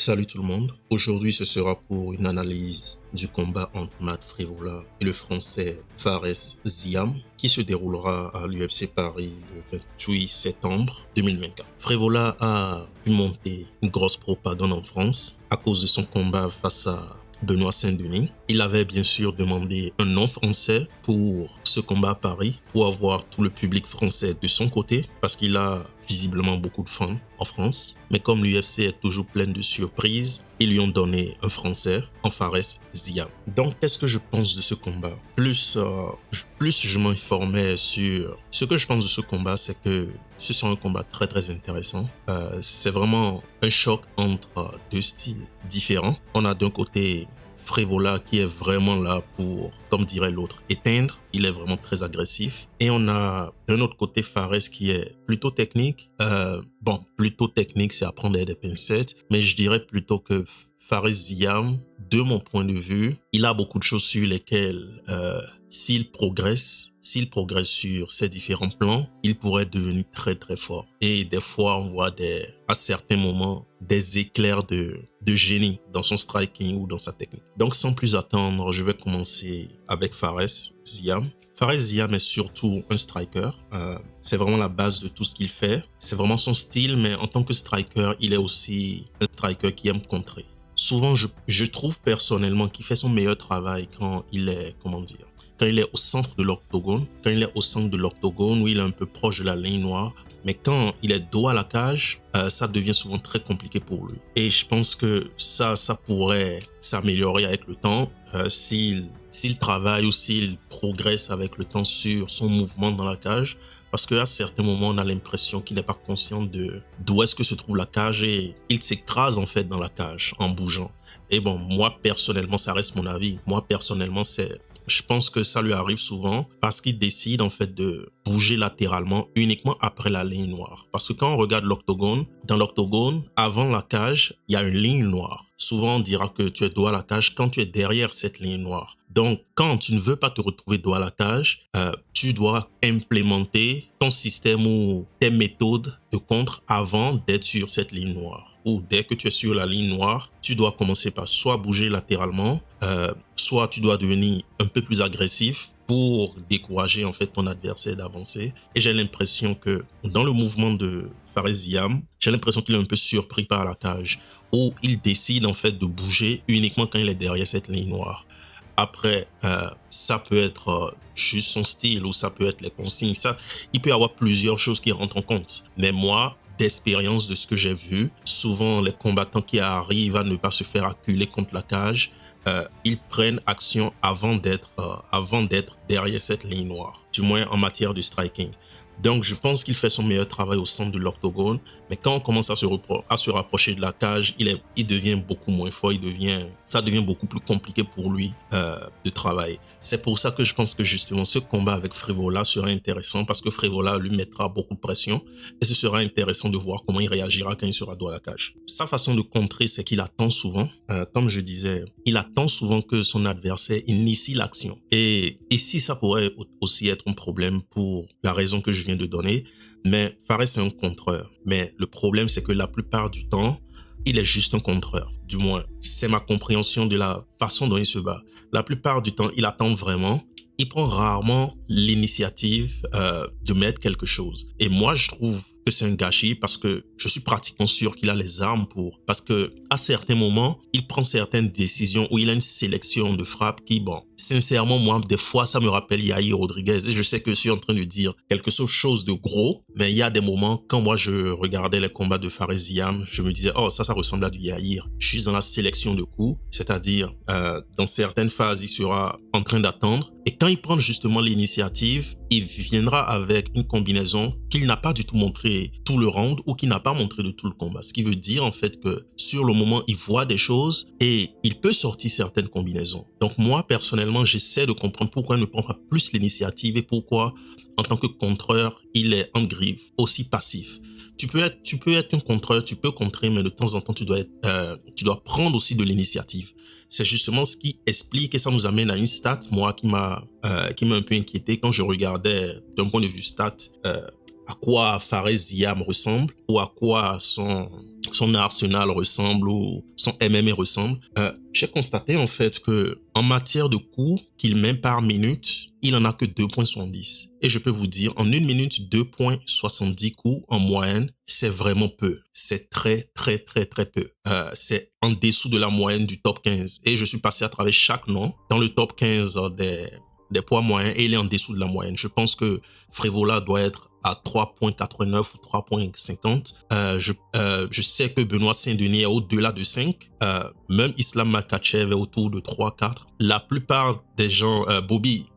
Salut tout le monde. Aujourd'hui, ce sera pour une analyse du combat entre Matt Frevola et le français Fares Ziam qui se déroulera à l'UFC Paris le 28 septembre 2024. Frevola a pu monter une grosse propagande en France à cause de son combat face à Benoît Saint-Denis. Il avait bien sûr demandé un nom français pour ce combat à Paris, pour avoir tout le public français de son côté, parce qu'il a visiblement beaucoup de fans en France. Mais comme l'UFC est toujours pleine de surprises, ils lui ont donné un français en Fares Ziam. Donc, qu'est-ce que je pense de ce combat? Plus je m'informais sur ce que je pense de ce combat, c'est que ce sont un combat très intéressant. C'est vraiment un choc entre deux styles différents. On a d'un côté Frevola qui est vraiment là pour, comme dirait l'autre, éteindre. Il est vraiment très agressif. Et on a d'un autre côté Fares qui est plutôt technique. Plutôt technique, c'est à prendre des pincettes. Mais je dirais plutôt que Fares Ziam, de mon point de vue, il a beaucoup de choses sur lesquelles, s'il progresse sur ces différents plans, il pourrait devenir très fort. Et des fois, on voit à certains moments des éclairs de génie dans son striking ou dans sa technique. Donc, sans plus attendre, je vais commencer avec Fares Ziam. Fares Ziam est surtout un striker. C'est vraiment la base de tout ce qu'il fait. C'est vraiment son style, mais en tant que striker, il est aussi un striker qui aime contrer. Souvent, je trouve personnellement qu'il fait son meilleur travail quand il est, quand il est au centre de l'octogone, où il est un peu proche de la ligne noire. Mais quand il est dos à la cage, ça devient souvent très compliqué pour lui. Et je pense que ça pourrait s'améliorer avec le temps s'il travaille ou s'il progresse avec le temps sur son mouvement dans la cage. Parce qu'à certains moments, on a l'impression qu'il n'est pas conscient d'où est-ce que se trouve la cage et il s'écrase en fait dans la cage en bougeant. Et bon, moi personnellement, ça reste mon avis. Moi personnellement, je pense que ça lui arrive souvent parce qu'il décide en fait de bouger latéralement uniquement après la ligne noire. Parce que quand on regarde l'octogone, dans l'octogone, avant la cage, il y a une ligne noire. Souvent, on dira que tu es dos à la cage quand tu es derrière cette ligne noire. Donc, quand tu ne veux pas te retrouver dos à la cage, tu dois implémenter ton système ou tes méthodes de contre avant d'être sur cette ligne noire. Ou dès que tu es sur la ligne noire, tu dois commencer par soit bouger latéralement, soit tu dois devenir un peu plus agressif pour décourager en fait ton adversaire d'avancer. Et j'ai l'impression que dans le mouvement de Fares Ziam, j'ai l'impression qu'il est un peu surpris par la cage, où il décide en fait de bouger uniquement quand il est derrière cette ligne noire. Après, ça peut être juste son style ou ça peut être les consignes. Il peut y avoir plusieurs choses qui rentrent en compte. Mais moi, d'expérience de ce que j'ai vu, souvent les combattants qui arrivent à ne pas se faire acculer contre la cage, ils prennent action avant d'être derrière cette ligne noire, du moins en matière de striking. Donc, je pense qu'il fait son meilleur travail au centre de l'octogone, mais quand on commence à se rapprocher de la cage, il devient beaucoup moins fort, ça devient beaucoup plus compliqué pour lui de travailler. C'est pour ça que je pense que justement ce combat avec Frevola sera intéressant parce que Frevola lui mettra beaucoup de pression et ce sera intéressant de voir comment il réagira quand il sera dos à la cage. Sa façon de contrer, c'est qu'il attend souvent, comme je disais, il attend souvent que son adversaire initie l'action. Et ici, ça pourrait aussi être un problème pour la raison que je viens de donner, mais Fares est un contreur. Mais le problème, c'est que la plupart du temps, il est juste un contreur. Du moins, c'est ma compréhension de la façon dont il se bat. La plupart du temps, il attend vraiment. Il prend rarement l'initiative de mettre quelque chose. Et moi, je trouve que c'est un gâchis parce que je suis pratiquement sûr qu'il a les armes pour. Parce que à certains moments, il prend certaines décisions où il a une sélection de frappes qui, bon, sincèrement, moi, des fois, ça me rappelle Yair Rodriguez. Et je sais que je suis en train de dire quelque chose de gros, mais il y a des moments, quand moi, je regardais les combats de Fares Ziam, je me disais, oh, ça ressemble à du Yair. Je suis dans la sélection de coups, c'est-à-dire, dans certaines phases, il sera en train d'attendre. Et quand il prend justement l'initiative, il viendra avec une combinaison qu'il n'a pas du tout montré tout le round ou qu'il n'a pas montré de tout le combat. Ce qui veut dire en fait que sur le moment, il voit des choses et il peut sortir certaines combinaisons. Donc moi, personnellement, j'essaie de comprendre pourquoi il ne prend pas plus l'initiative et pourquoi, en tant que contreur, il est en griffe, aussi passif. Tu peux être un contreur, tu peux contrer, mais de temps en temps, tu dois prendre aussi de l'initiative. C'est justement ce qui explique et ça nous amène à une stat, moi, qui m'a un peu inquiété quand je regardais d'un point de vue stat à quoi Fares Ziam ressemble ou à quoi son arsenal ressemble ou son MMA ressemble, j'ai constaté en fait que en matière de coups qu'il met par minute, il en a que 2,70. Et je peux vous dire, en une minute, 2,70 coups en moyenne, c'est vraiment peu. C'est très peu. C'est en dessous de la moyenne du top 15. Et je suis passé à travers chaque nom dans le top 15 des poids moyens et il est en dessous de la moyenne. Je pense que Frévola doit être à 3,89 ou 3,50. Je sais que Benoît Saint-Denis est au-delà de 5. Même Islam Makhachev est autour de 3-4. La plupart des gens, Bobby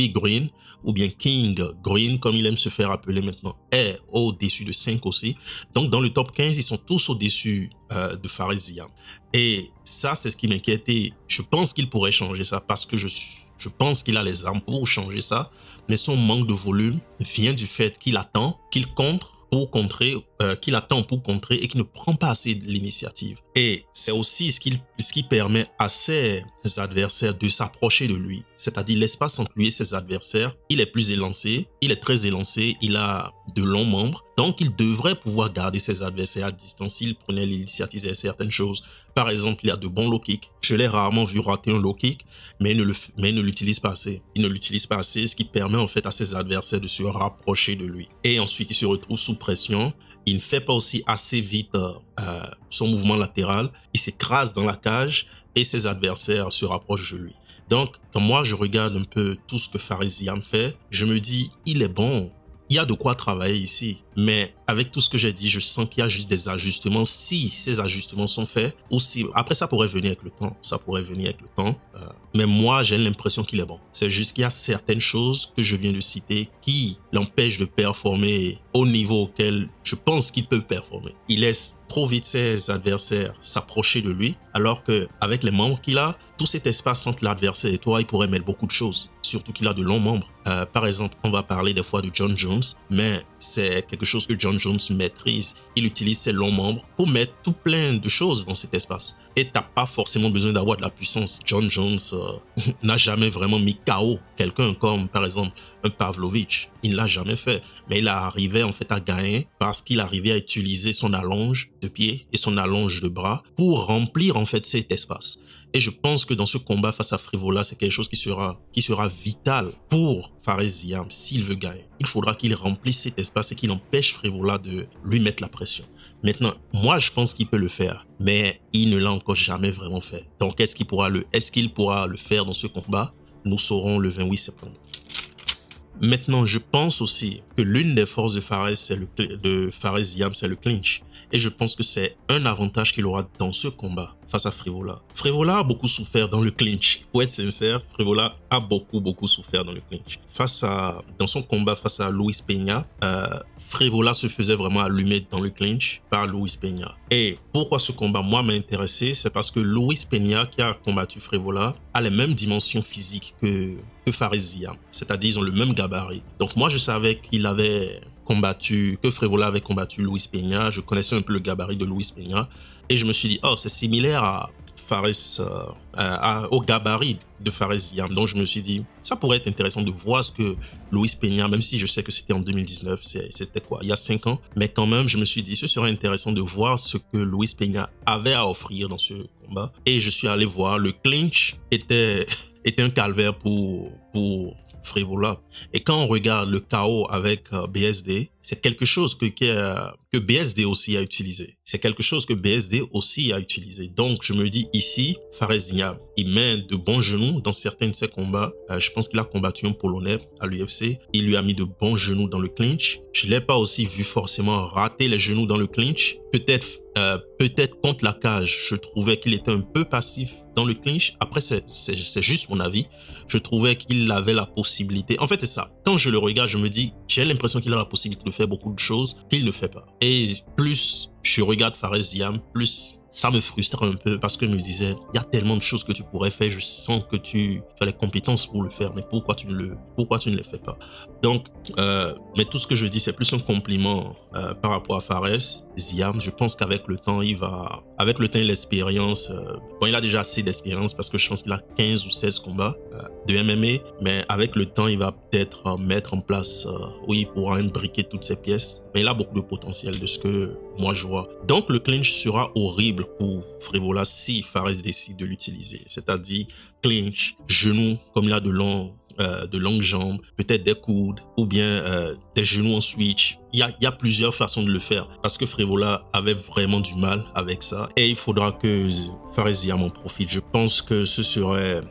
Green ou bien King Green, comme il aime se faire appeler maintenant, est au-dessus de 5 aussi. Donc dans le top 15, ils sont tous au-dessus de Fares Ziam. Et ça, c'est ce qui m'inquiète et je pense qu'il pourrait changer ça parce que je pense qu'il a les armes pour changer ça, mais son manque de volume vient du fait qu'il attend, qu'il contre pour contrer, qu'il attend pour contrer et qu'il ne prend pas assez l'initiative. Et c'est aussi ce qui permet à ses adversaires de s'approcher de lui. C'est-à-dire l'espace entre lui et ses adversaires, il est plus élancé, il est très élancé, il a de longs membres. Donc, il devrait pouvoir garder ses adversaires à distance s'il prenait l'initiative à certaines choses. Par exemple, il a de bons low kicks. Je l'ai rarement vu rater un low kick, mais il ne l'utilise pas assez. Il ne l'utilise pas assez, ce qui permet en fait à ses adversaires de se rapprocher de lui. Et ensuite, il se retrouve sous pression. Il ne fait pas aussi assez vite son mouvement latéral. Il s'écrase dans la cage et ses adversaires se rapprochent de lui. Donc, quand moi, je regarde un peu tout ce que Fares Ziam fait, je me dis, il est bon. Il y a de quoi travailler ici. Mais avec tout ce que j'ai dit, je sens qu'il y a juste des ajustements. Si ces ajustements sont faits, ou si... Après, ça pourrait venir avec le temps. Ça pourrait venir avec le temps. Mais moi, j'ai l'impression qu'il est bon. C'est juste qu'il y a certaines choses que je viens de citer qui l'empêchent de performer au niveau auquel je pense qu'il peut performer. Il laisse trop vite ses adversaires s'approcher de lui, alors qu'avec les membres qu'il a, tout cet espace entre l'adversaire et toi, il pourrait mettre beaucoup de choses. Surtout qu'il a de longs membres. Par exemple, on va parler des fois de John Jones, mais c'est quelque chose que John Jones maîtrise. Il utilise ses longs membres pour mettre tout plein de choses dans cet espace. Et t'as pas forcément besoin d'avoir de la puissance. John Jones n'a jamais vraiment mis KO quelqu'un comme, par exemple, un Pavlovich. Il ne l'a jamais fait. Mais il arrivait en fait à gagner parce qu'il arrivait à utiliser son allonge de pied et son allonge de bras pour remplir en fait cet espace. Et je pense que dans ce combat face à Frévola, c'est quelque chose qui sera vital pour Fares Ziam s'il veut gagner. Il faudra qu'il remplisse cet espace et qu'il empêche Frévola de lui mettre la pression. Maintenant, moi, je pense qu'il peut le faire, mais il ne l'a encore jamais vraiment fait. Donc, est-ce qu'il pourra le faire dans ce combat? Nous saurons le 28 septembre. Maintenant, je pense aussi que l'une des forces de Fares Ziam, c'est le clinch. Et je pense que c'est un avantage qu'il aura dans ce combat face à Frévola. Frévola a beaucoup souffert dans le clinch. Pour être sincère, Frévola a beaucoup souffert dans le clinch. Dans son combat face à Luis Peña, Frévola se faisait vraiment allumer dans le clinch par Luis Peña. Et pourquoi ce combat, moi, m'a intéressé, c'est parce que Luis Peña, qui a combattu Frévola, a les mêmes dimensions physiques que Fares Ziam. C'est-à-dire, ils ont le même gabarit. Donc moi, je savais que Frévola avait combattu Luis Peña. Je connaissais un peu le gabarit de Luis Peña. Et je me suis dit, oh, c'est similaire au gabarit de Fares Ziam. Donc je me suis dit, ça pourrait être intéressant de voir ce que Luis Peña, même si je sais que c'était en 2019, c'était quoi, il y a 5 ans, mais quand même, je me suis dit, ce serait intéressant de voir ce que Luis Peña avait à offrir dans ce combat. Et je suis allé voir, le clinch était un calvaire pour Frévola. Et quand on regarde le KO avec BSD, c'est quelque chose que BSD aussi a utilisé. C'est quelque chose que BSD aussi a utilisé. Donc, je me dis ici, Fares Ziam, il met de bons genoux dans certains de ses combats. Je pense qu'il a combattu un Polonais à l'UFC. Il lui a mis de bons genoux dans le clinch. Je ne l'ai pas aussi vu forcément rater les genoux dans le clinch. Peut-être contre la cage, je trouvais qu'il était un peu passif dans le clinch. Après, c'est juste mon avis. Je trouvais qu'il avait la possibilité. En fait, c'est ça. Quand je le regarde, je me dis, j'ai l'impression qu'il a la possibilité de faire beaucoup de choses qu'il ne fait pas. Et plus je regarde Fares Ziam, plus ça me frustrait un peu parce que je me disais, il y a tellement de choses que tu pourrais faire, je sens que tu as les compétences pour le faire, mais pourquoi tu ne les fais pas? Donc, mais tout ce que je dis, c'est plus un compliment par rapport à Fares Ziam. Je pense qu'avec le temps, avec le temps et l'expérience, bon, il a déjà assez d'expérience parce que je pense qu'il a 15 ou 16 combats de MMA, mais avec le temps, il va peut-être mettre en place, oui, il pourra imbriquer toutes ces pièces, mais il a beaucoup de potentiel de ce que moi je vois. Donc le clinch sera horrible pour Frevola si Fares décide de l'utiliser, c'est-à-dire clinch, genou, comme il a de longues jambes, peut-être des coudes ou bien des genoux en switch. Il y a plusieurs façons de le faire parce que Frevola avait vraiment du mal avec ça et il faudra que Fares Ziam en profite. Je pense que ce serait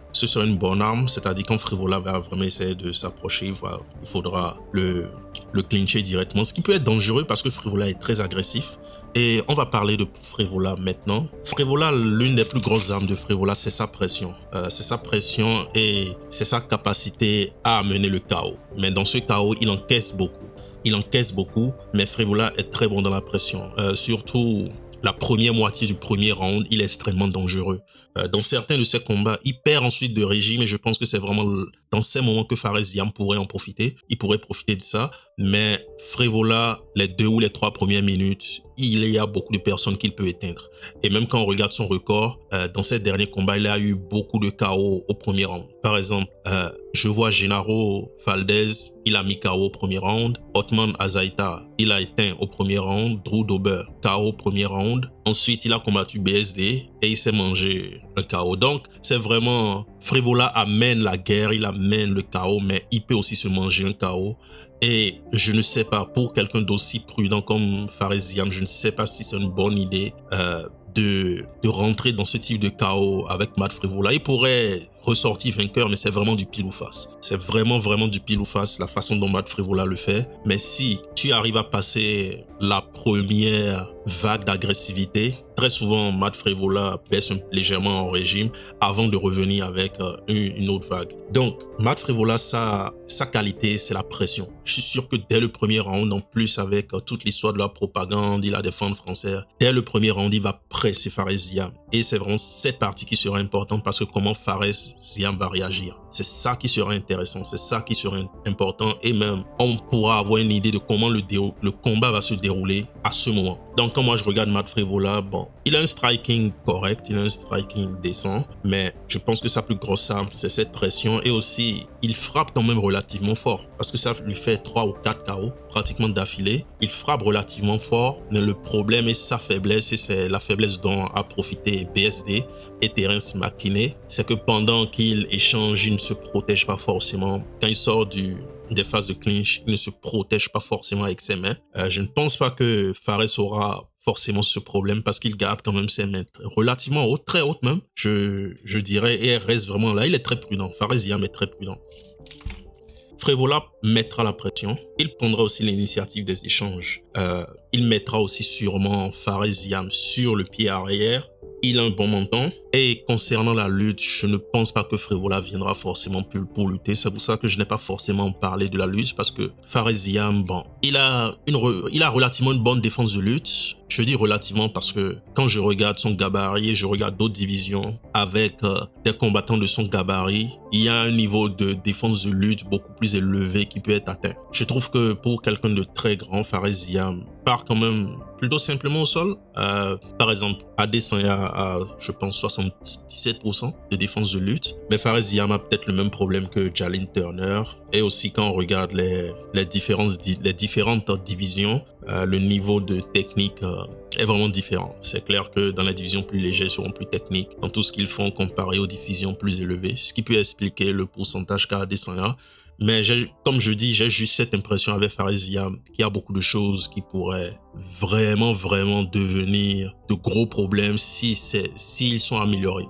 une bonne arme, c'est-à-dire quand Frevola va vraiment essayer de s'approcher, il faudra le clincher directement, ce qui peut être dangereux parce que Frevola est très agressif. Et on va parler de Frevola maintenant. Frevola, l'une des plus grosses armes de Frevola, c'est sa pression. C'est sa pression et c'est sa capacité à amener le chaos. Mais dans ce chaos, il encaisse beaucoup. Mais Frevola est très bon dans la pression. Surtout la première moitié du premier round, il est extrêmement dangereux. Dans certains de ses combats, il perd ensuite de régime et je pense que c'est vraiment dans ces moments que Fares Ziam pourrait en profiter. Il pourrait profiter de ça. Mais Frevola, les 2 ou les 3 premières minutes, il y a beaucoup de personnes qu'il peut éteindre. Et même quand on regarde son record, dans ses derniers combats, il a eu beaucoup de KO au premier round. Par exemple, je vois Genaro Valdez, il a mis KO au premier round. Othman Azaita, il a éteint au premier round. Drew Dober, KO au premier round. Ensuite, il a combattu BSD et il s'est mangé un KO. Donc, c'est vraiment... Frevola amène la guerre, il amène le KO, mais il peut aussi se manger un KO. Et je ne sais pas, pour quelqu'un d'aussi prudent comme Fares Ziam, je ne sais pas si c'est une bonne idée de rentrer dans ce type de chaos avec Matt Frevola. Il pourrait ressortir vainqueur, mais c'est vraiment du pile ou face. C'est vraiment du pile ou face, la façon dont Matt Frevola le fait. Mais si tu arrives à passer la première vague d'agressivité, très souvent Matt Frevola baisse légèrement en régime avant de revenir avec une autre vague. Donc, Matt Frevola, sa qualité, c'est la pression. Je suis sûr que dès le premier round, en plus avec toute l'histoire de la propagande, il a des fans français, dès le premier round, il va presser Fares Ziam. Et c'est vraiment cette partie qui sera importante parce que comment Fares Ziam va réagir. C'est ça qui sera intéressant, c'est ça qui sera important et même on pourra avoir une idée de comment le combat va se dérouler à ce moment. Donc quand moi je regarde Matt Frevola, bon, il a un striking correct, il a un striking décent, mais je pense que sa plus grosse arme c'est cette pression et aussi il frappe quand même relativement fort parce que ça lui fait 3 ou 4 KO pratiquement d'affilée. Il frappe relativement fort, mais le problème est sa faiblesse et c'est la faiblesse dont a profité BSD et Terence McKinney, c'est que pendant qu'il échange, il ne se protège pas forcément. Quand il sort des phases de clinch, il ne se protège pas forcément avec ses mains. Je ne pense pas que Fares aura forcément ce problème parce qu'il garde quand même ses mains relativement hautes, très hautes même, je dirais, et elle reste vraiment là. Il est très prudent, Fares Ziam est très prudent. Frevola mettra la pression, il prendra aussi l'initiative des échanges. Il mettra aussi sûrement Fares Ziam sur le pied arrière. Il a un bon menton. Et concernant la lutte, je ne pense pas que Frevola viendra forcément pour lutter. C'est pour ça que je n'ai pas forcément parlé de la lutte parce que Fares Ziam, bon, il a relativement une bonne défense de lutte. Je dis relativement parce que quand je regarde son gabarit et je regarde d'autres divisions avec des combattants de son gabarit, il y a un niveau de défense de lutte beaucoup plus élevé qui peut être atteint. Je trouve que pour quelqu'un de très grand, Fares Ziam part quand même plutôt simplement au sol. Par exemple, Adesanya a, je pense, 77% de défense de lutte. Mais Fares Ziam a peut-être le même problème que Jalin Turner. Et aussi quand on regarde les différentes divisions, le niveau de technique est vraiment différent. C'est clair que dans les divisions plus légères, ils seront plus techniques dans tout ce qu'ils font comparé aux divisions plus élevées, ce qui peut expliquer le pourcentage qu'a Adesanya. Mais comme je dis, j'ai juste cette impression avec Fares Ziam qu'il y a beaucoup de choses qui pourraient vraiment devenir de gros problèmes s'ils sont améliorés.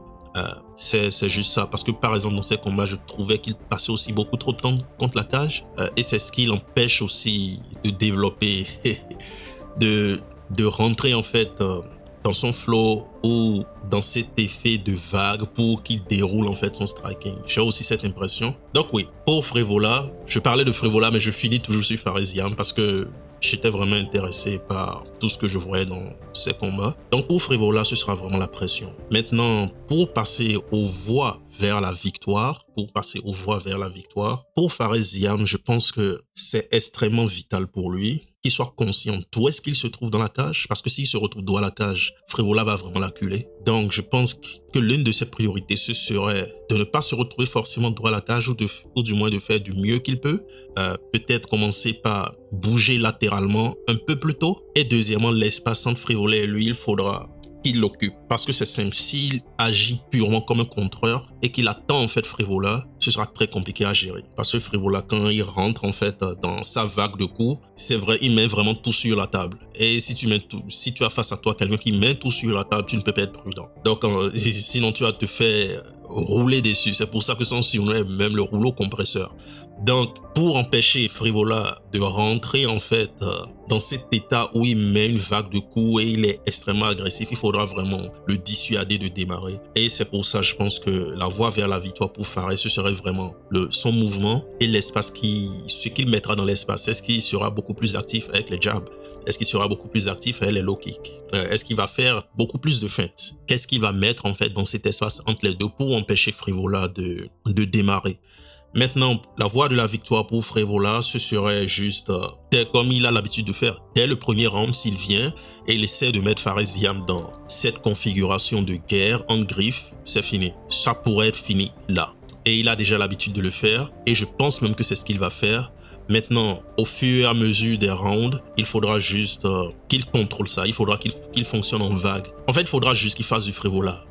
C'est juste ça, parce que par exemple dans ces combats, je trouvais qu'il passait aussi beaucoup trop de temps contre la cage et c'est ce qui l'empêche aussi de développer, de rentrer en fait dans son flow ou dans cet effet de vague pour qu'il déroule en fait son striking. J'ai aussi cette impression. Donc oui, pour Frevola, je parlais de Frevola mais je finis toujours sur Fares Ziam parce que j'étais vraiment intéressé par tout ce que je voyais dans ces combats. Donc pour Frivola, ce sera vraiment la pression. Maintenant, pour passer aux voies vers la victoire, pour Fares Ziam, je pense que c'est extrêmement vital pour lui qu'il soit conscient d'où est-ce qu'il se trouve dans la cage, parce que s'il se retrouve dans la cage, Frivola va vraiment l'acculer. Donc je pense que l'une de ses priorités, ce serait de ne pas se retrouver forcément droit à la cage ou du moins de faire du mieux qu'il peut. Peut-être commencer par bouger latéralement un peu plus tôt. Et deuxièmement, l'espace entre Frivola et lui, il faudra qu'il l'occupe. Parce que c'est simple, s'il agit purement comme un contreur et qu'il attend en fait Frivola, ce sera très compliqué à gérer. Parce que Frivola, quand il rentre en fait dans sa vague de coups, c'est vrai, il met vraiment tout sur la table. Et si tu as face à toi quelqu'un qui met tout sur la table, tu ne peux pas être prudent. Donc sinon tu vas te faire rouler dessus. C'est pour ça que son surnom est même le rouleau compresseur. Donc, pour empêcher Frivola de rentrer en fait dans cet état où il met une vague de coups et il est extrêmement agressif, il faudra vraiment le dissuader de démarrer. Et c'est pour ça, je pense que la voie vers la victoire pour Fares, ce serait vraiment son mouvement et l'espace ce qu'il mettra dans l'espace. Est-ce qu'il sera beaucoup plus actif avec les jabs? Est-ce qu'il sera beaucoup plus actif avec les low kicks? Est-ce qu'il va faire beaucoup plus de feintes? Qu'est-ce qu'il va mettre en fait dans cet espace entre les deux pour empêcher Frivola de démarrer? Maintenant, la voie de la victoire pour Frivola, ce serait juste, comme il a l'habitude de faire, dès le premier round, s'il vient et il essaie de mettre Fares Ziam dans cette configuration de guerre en griffe, c'est fini. Ça pourrait être fini là. Et il a déjà l'habitude de le faire et je pense même que c'est ce qu'il va faire. Maintenant, au fur et à mesure des rounds, il faudra juste qu'il contrôle ça. Il faudra qu'il fonctionne en vague. En fait, il faudra juste qu'il fasse du Frivola.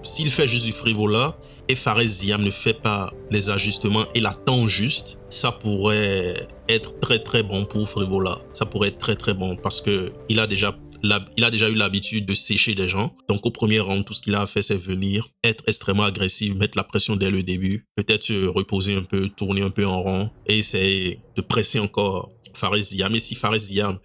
S'il fait juste du Frivola et Fares Ziam ne fait pas les ajustements et l'attend juste, ça pourrait être très très bon pour Frivola. Ça pourrait être très très bon parce que il a déjà eu l'habitude de sécher des gens. Donc au premier round, tout ce qu'il a fait, c'est venir, être extrêmement agressif, mettre la pression dès le début, peut-être se reposer un peu, tourner un peu en rond et essayer de presser encore Fares Ziam. Mais si Fares Ziam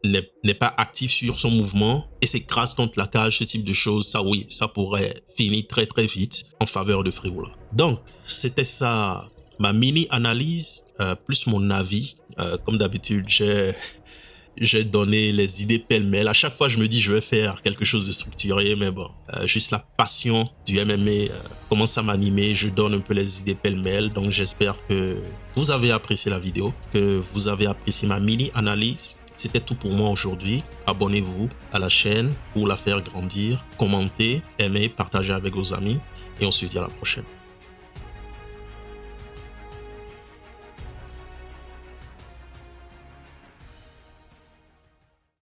n'est pas actif sur son mouvement et s'écrase contre la cage, ce type de choses, ça oui, ça pourrait finir très très vite en faveur de Frivola. Donc, c'était ça ma mini-analyse, plus mon avis. Comme d'habitude, j'ai donné les idées pêle-mêle. À chaque fois, je me dis je vais faire quelque chose de structuré, mais bon, juste la passion du MMA commence à m'animer. Je donne un peu les idées pêle-mêle. Donc, j'espère que vous avez apprécié la vidéo, que vous avez apprécié ma mini-analyse. C'était tout pour moi aujourd'hui. Abonnez-vous à la chaîne pour la faire grandir. Commentez, aimez, partagez avec vos amis. Et on se dit à la prochaine.